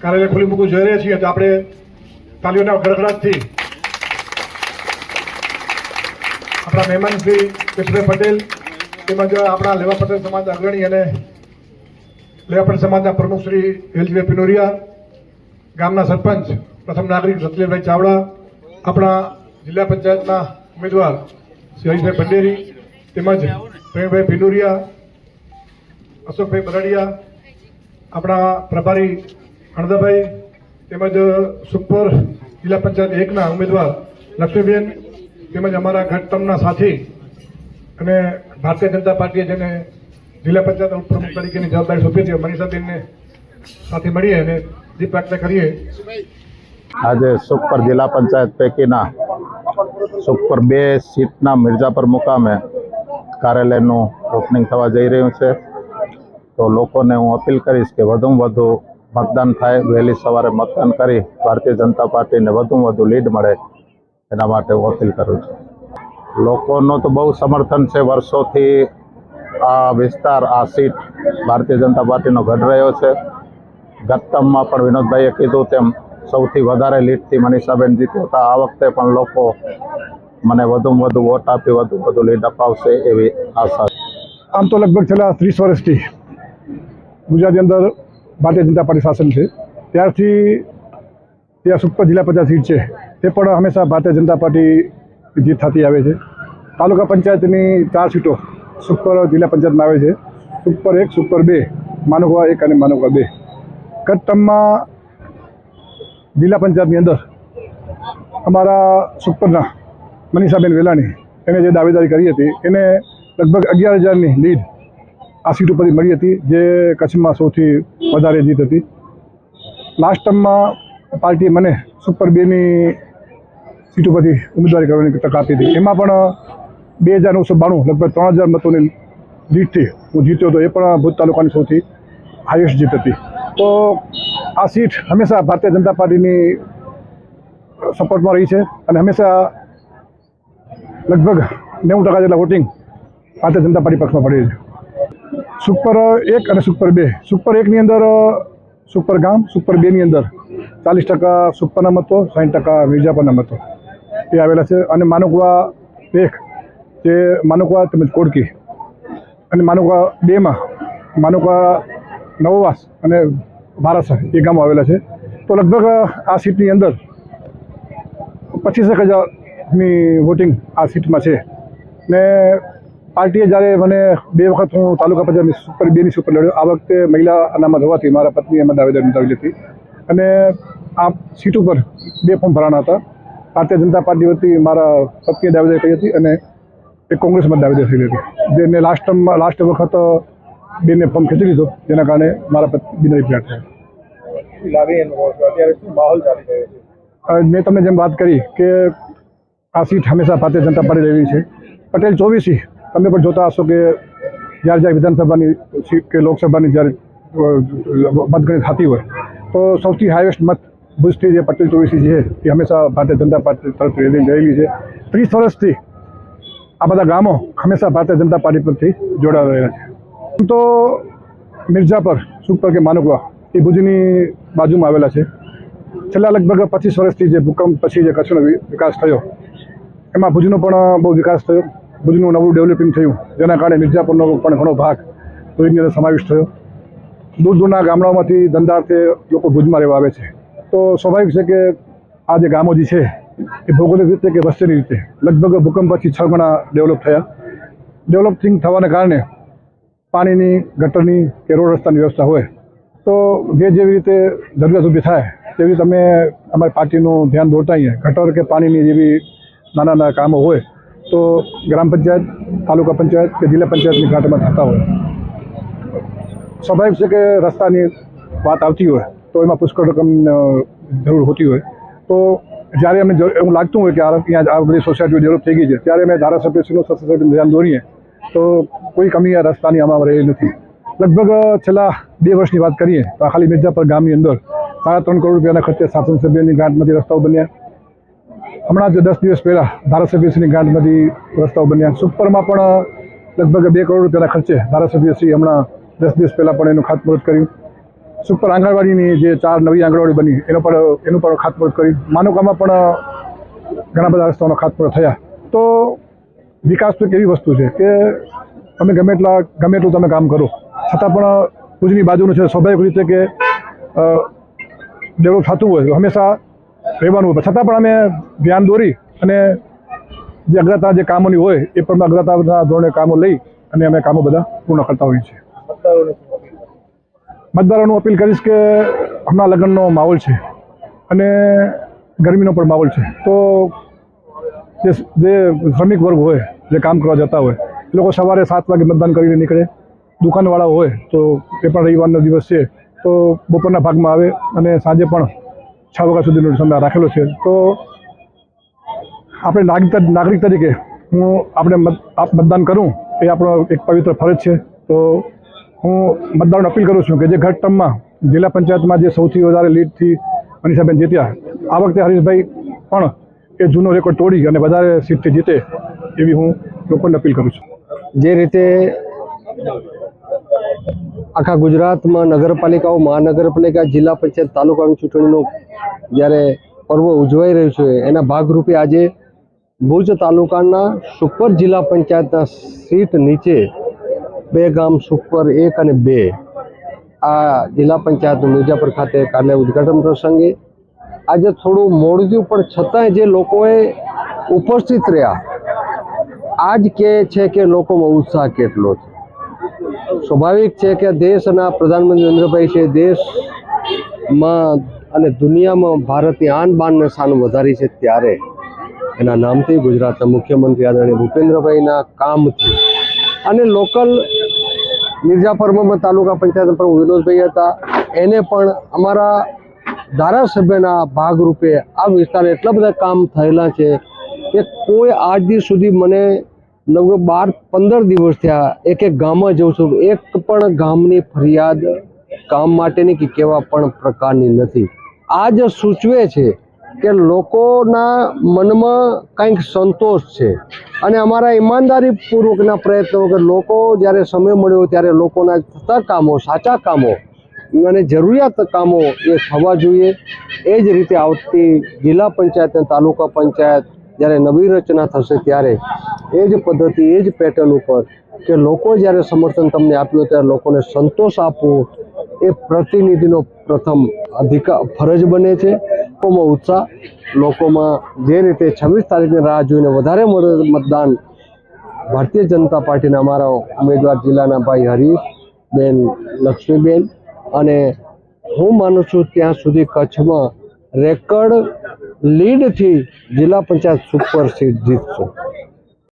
કાર્યાલય ખુલ્લી મૂકવું જઈ રહ્યા છીએ તો આપણે તાલીઓના ગડગડાટથી આપણા મહેમાન શ્રી કેશુભાઈ પટેલ તેમજ આપણા લેવા પટેલ સમાજના અગ્રણી અને લેવા પટેલ સમાજના પ્રમુખ શ્રી હેલજીભાઈ પિનોરિયા, ગામના સરપંચ પ્રથમ નાગરિક સતલેભાઈ ચાવડા, આપણા જિલ્લા પંચાયતના ઉમેદવાર શ્રી હરીશભાઈ ભંડેરી તેમજ પ્રેમભાઈ પિનોરિયા, અશોકભાઈ બરાડિયા, આપણા પ્રભારી અણદાભાઈ તેમજ સુપર જિલ્લા પંચાયત 1ના ઉમેદવાર લક્ષ્મીબેન તેમજ અમારા ઘટતમના સાથી અને ભારતીય જનતા પાર્ટીએ જેને જિલ્લા પંચાયત ઉપપ્રમુખ તરીકેની જવાબદારી સોંપી છે મનીષાબેનને સાથે મળીએ અને દીપ પ્રાર્થના કરીએ। આજે સુપર જિલ્લા પંચાયત પૈકીના સુપર 2 સીટના મિર્જાપર મુકામે કાર્યાલયનું ઓપનિંગ થવા જઈ રહ્યું છે, તો લોકોને હું અપીલ કરીશ કે વધુમાં વધુ મતદાન થાય, વહેલી સવારે મતદાન કરી ભારતીય જનતા પાર્ટીને વધુમાં વધુ લીડ મળે એના માટે હું અપીલ કરું છું। લોકોનું તો બહુ સમર્થન છે, વર્ષોથી આ વિસ્તાર, આ સીટ ભારતીય જનતા પાર્ટીનો ગઢ રહ્યો છે। ગતમાં પણ વિનોદભાઈએ કીધું તેમ સૌથી વધારે લીડથી મનીષાબેન જીત્યા હતા। આ વખતે પણ લોકો મને વધુમાં વધુ વોટ આપી વધુ વધુ લીડ અપાવશે એવી આશા। આમ તો લગભગ છેલ્લા 30 વર્ષથી ગુજરાતની અંદર ભારતીય જનતા પાર્ટી શાસન છે, ત્યારથી ત્યાં સુપર જિલ્લા પંચાયત સીટ છે તે પણ હંમેશા ભારતીય જનતા પાર્ટી જીત થતી આવે છે। તાલુકા પંચાયતની 4 સીટો સુપર જિલ્લા પંચાયતમાં આવે છે, સુપર 1, સુપર 2, માનવવા 1 અને માનવવા 2। ગત ટર્મમાં જિલ્લા પંચાયતની અંદર અમારા સુપરના મનીષાબેન વેલાણી એને જે દાવેદારી કરી હતી એને લગભગ 11,000ની લીડ આ સીટ ઉપરથી મળી હતી, જે કચ્છમાં સૌથી વધારે જીત હતી। લાસ્ટ ટર્મમાં પાર્ટીએ મને સુપર 2ની સીટ ઉપરથી ઉમેદવારી કરવાની તક આપી હતી, એમાં પણ 2,992 લગભગ 3,000 મતોની લીડથી હું જીત્યો હતો, એ પણ ભુજ તાલુકાની સૌથી હાઈએસ્ટ જીત હતી। તો આ સીટ હંમેશા ભારતીય જનતા પાર્ટીની સપોર્ટમાં રહી છે અને હંમેશા લગભગ 90% જેટલા વોટિંગ ભારતીય જનતા પાર્ટી પક્ષમાં પડે છે। સુપર 1 અને સુપર 2, સુપર 1ની અંદર સુપર ગામ, સુપર 2ની અંદર 40% સુપરના મતો, 60% મિર્જાપરના મતો એ આવેલા છે અને માનવવા 1 જે માનવવા તેમજ કોડકી અને માનવવા 2માં માનવવા નવવાસ અને બારાસર એ ગામો આવેલા છે। તો લગભગ આ સીટની અંદર 25,000ની વોટિંગ આ સીટમાં છે ને પાર્ટીએ જ્યારે મને 2 વખત હું તાલુકા પંચાયતની સુપર 2ની સીટ પર લડ્યો, આ વખતે મહિલા અનામત હોવાથી મારા પત્નીએ એમાં દાવેદારી નોંધાવેલી હતી અને આ સીટ ઉપર 2 ફોર્મ ભરાણા હતા। ભારતીય જનતા પાર્ટી વતી મારા પત્નીએ દાવેદારી કરી હતી અને એક કોંગ્રેસમાં દાવેદારી થઈ હતી, જેને લાસ્ટ વખત 2ને ફોર્મ ખેંચી લીધો, જેના કારણે મારા પત્ની બિનહરીફ થયા। મેં તમને જેમ વાત કરી કે આ સીટ હંમેશા ભારતીય જનતા પાર્ટી રહેવી છે। પટેલ 24 તમે પણ જોતા હશો કે જ્યારે વિધાનસભાની સીટ કે લોકસભાની જ્યારે મતગણતરી થતી હોય તો સૌથી હાઈએસ્ટ મત ભુજથી જે પટેલ 24 છે એ હંમેશા ભારતીય જનતા પાર્ટી તરફથી રહેલી છે। 30 વર્ષથી આ બધા ગામો હંમેશા ભારતીય જનતા પાર્ટી પરથી જોડાયેલા રહ્યા છે। આમ તો મિર્જાપર, સુપર કે માનવવા એ ભુજની બાજુમાં આવેલા છે। છેલ્લા લગભગ 25 વર્ષથી જે ભૂકંપ પછી જે કચ્છનો વિકાસ થયો એમાં ભુજનો પણ બહુ વિકાસ થયો, ભુજનું નવું ડેવલપિંગ થયું, જેના કારણે મિર્જાપુરનો પણ ઘણો ભાગ ભુજની અંદર સમાવેશ થયો। દૂર દૂરના ગામડાઓમાંથી ધંધાર્થે લોકો ભુજમાં રહેવા આવે છે, તો સ્વાભાવિક છે કે આ જે ગામો જે છે એ ભૌગોલિક રીતે કે વસ્તીની રીતે લગભગ ભૂકંપ પછી 6 ગણા ડેવલપ થયા। ડેવલપિંગ થવાના કારણે પાણીની, ગટરની કે રોડ રસ્તાની વ્યવસ્થા હોય તો જેવી રીતે જરૂરિયાત ઊભી થાય તેવી રીતે અમે અમારી પાર્ટીનું ધ્યાન દોરતા આવીએ। ગટર કે પાણીની જેવી નાના નાના કામો હોય તો ગ્રામ પંચાયત, તાલુકા પંચાયત કે જિલ્લા પંચાયતની ગ્રાન્ટમાં થતા હોય। સ્વાભાવિક છે કે રસ્તાની વાત આવતી હોય તો એમાં પુષ્કળ રકમ જરૂર હોતી હોય, તો જ્યારે અમને એવું લાગતું હોય કે અહીંયા આ બધી સોસાયટીઓ ડેવલપ થઈ ગઈ છે ત્યારે અમે ધારાસભ્યશ્રીનું સત્તાસભ્યનું ધ્યાન દોરીએ તો કોઈ કમી આ રસ્તાની આમાં રહેલી નથી। લગભગ છેલ્લા 2 વર્ષની વાત કરીએ તો ખાલી મિર્જાપર ગામની અંદર 3.5 કરોડ રૂપિયાના ખર્ચે શાસન સભ્યની ગ્રાન્ટમાંથી રસ્તાઓ બન્યા। હમણાં જ 10 દિવસ પહેલાં ધારાસભ્યશ્રીની ગ્રાન્ટમાંથી રસ્તાઓ બન્યા। સુપરમાં પણ લગભગ 2 કરોડ રૂપિયાના ખર્ચે ધારાસભ્યશ્રી હમણાં 10 દિવસ પહેલાં પણ એનું ખાતમુહૂર્ત કર્યું। સુપર આંગણવાડીની જે 4 નવી આંગણવાડી બની એનું પણ ખાતમુહૂર્ત કરી માનુકામાં પણ ઘણા બધા રસ્તાઓનો ખાતમુહૂર્ત થયા. તો વિકાસ તો એક એવી વસ્તુ છે કે તમે ગમે એટલું તમે કામ કરો છતાં પણ ભુજની બાજુનું છે, સ્વાભાવિક રીતે કે ડેવલપ થતું હોય હંમેશા રહેવાનું હોય, છતાં પણ અમે ધ્યાન દોરી અને જે અગ્રતા જે કામોની હોય એ પણ અગ્રતાના ધોરણે કામો લઈ અને અમે કામો બધા પૂર્ણ કરતા હોઈએ છીએ. મતદારોનું અપીલ કરીશ કે હમણાં લગ્નનો માહોલ છે અને ગરમીનો પણ માહોલ છે, તો જે શ્રમિક વર્ગ હોય જે કામ કરવા જતા હોય એ લોકો સવારે 7 વાગે મતદાન કરીને નીકળે. દુકાનવાળાઓ હોય તો એ પણ રવિવારનો દિવસ છે તો બપોરના ભાગમાં આવે અને સાંજે પણ 6 વાગ્યા સુધીનો સમય રાખેલો છે. તો આપણે નાગરિક તરીકે આપણે મતદાન કરું એ આપણો એક પવિત્ર ફરજ છે. તો હું મતદારોને અપીલ કરું છું કે જે ગત ટર્મમાં જિલ્લા પંચાયતમાં જે સૌથી વધારે લીડથી મનીષાબેન જીત્યા, આ વખતે હરીશભાઈ પણ એ જૂનો રેકોર્ડ તોડી અને વધારે સીટથી જીતે એવી હું લોકોને અપીલ કરું છું. જે રીતે આખા ગુજરાતમાં નગરપાલિકાઓ, મહાનગરપાલિકા, જિલ્લા પંચાયત, તાલુકાની ચૂંટણીનું જ્યારે પર્વ ઉજવાઈ રહ્યું છે એના ભાગરૂપે આજે ભુજ તાલુકાના સુપર જિલ્લા પંચાયતના સીટ નીચે 2 ગામ સુપર 1 અને 2 આ જિલ્લા પંચાયતનું મિર્જાપર ખાતે કાલે ઉદ્ઘાટન પ્રસંગે આજે થોડું મોડું થયું પણ છતાંય જે લોકોએ ઉપસ્થિત રહ્યા આજ કહે છે કે લોકોમાં ઉત્સાહ કેટલો છે. સ્વાભાવિક છે કે દેશના પ્રધાનમંત્રી નરેન્દ્રભાઈ છે, દેશમાં અને દુનિયામાં ભારતની આન બાન ને શાન વધારી છે, ત્યારે એના નામથી ગુજરાતના મુખ્યમંત્રી આદરણીય ભૂપેન્દ્રભાઈના કામથી અને લોકલ મિર્જાપરમાં તાલુકા પંચાયત પ્રમુખ વિનોદભાઈ હતા, એને પણ અમારા ધારાસભ્યના ભાગરૂપે આ વિસ્તારમાં એટલા બધા કામ થયેલા છે કે કોઈ આજ દિવસ સુધી મને લગભગ 12-15 દિવસ થયા એક ગામમાં જઉં છું, એક પણ ગામની ફરિયાદ કામ માટેની કે કેવા પણ પ્રકારની નથી. આ જ સૂચવે છે કે લોકોના મનમાં કંઈક સંતોષ છે અને અમારા ઈમાનદારીપૂર્વકના પ્રયત્નો કે લોકો જ્યારે સમય મળ્યો ત્યારે લોકોના થતા કામો, સાચા કામો અને જરૂરિયાત કામો એ થવા જોઈએ. એ જ રીતે આવતી જિલ્લા પંચાયત અને તાલુકા પંચાયત જ્યારે નવી રચના થશે ત્યારે એ જ પદ્ધતિ, એ જ પેટર્ન ઉપર કે લોકો જ્યારે સમર્થન તમને આપ્યું ત્યારે લોકોને સંતોષ આપવો એ પ્રતિનિધિનો પ્રથમ ફરજ બને છે. લોકોમાં ઉત્સાહ, લોકોમાં જે રીતે 26 તારીખની રાહ જોઈને વધારે મતદાન ભારતીય જનતા પાર્ટીના અમારા ઉમેદવાર જિલ્લાના ભાઈ હરીશબેન, લક્ષ્મીબેન અને હું માનું છું ત્યાં સુધી કચ્છમાં રેકર્ડ લીડથી જિલ્લા પંચાયત સુપર સીટ જીતશું.